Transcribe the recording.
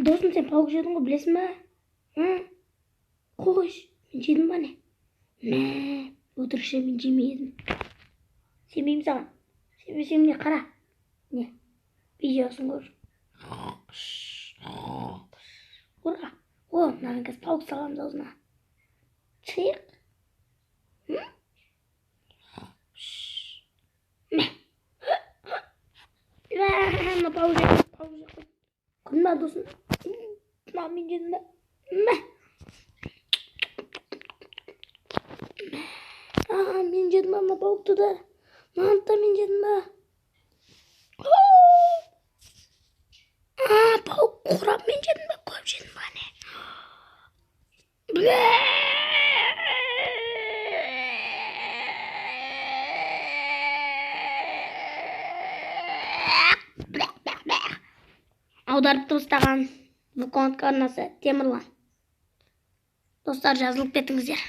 Досым, сен пауық жедің ғой, білесің ба? Қойш, мен жедім ба не? Мә, өтірікші, мен жемедім. Сенбеймін саған. Сенбесем не, қара. Не? Видеосын көр. Қорға. О, мынаған қазір пауық саламыз аузына. Шиық. Мә. Мына пауық жеп. Күн ба досым? Маған мен жедім ба? Мә. Мен жедім ба мына пауықты да? Мантта мен жедім ба? Пауық құрап мен жедім ба? Көп жедім ба не? Аударып тастаған вулкандық арнасы Темірлан. Достар, жазылып кетіңіздер.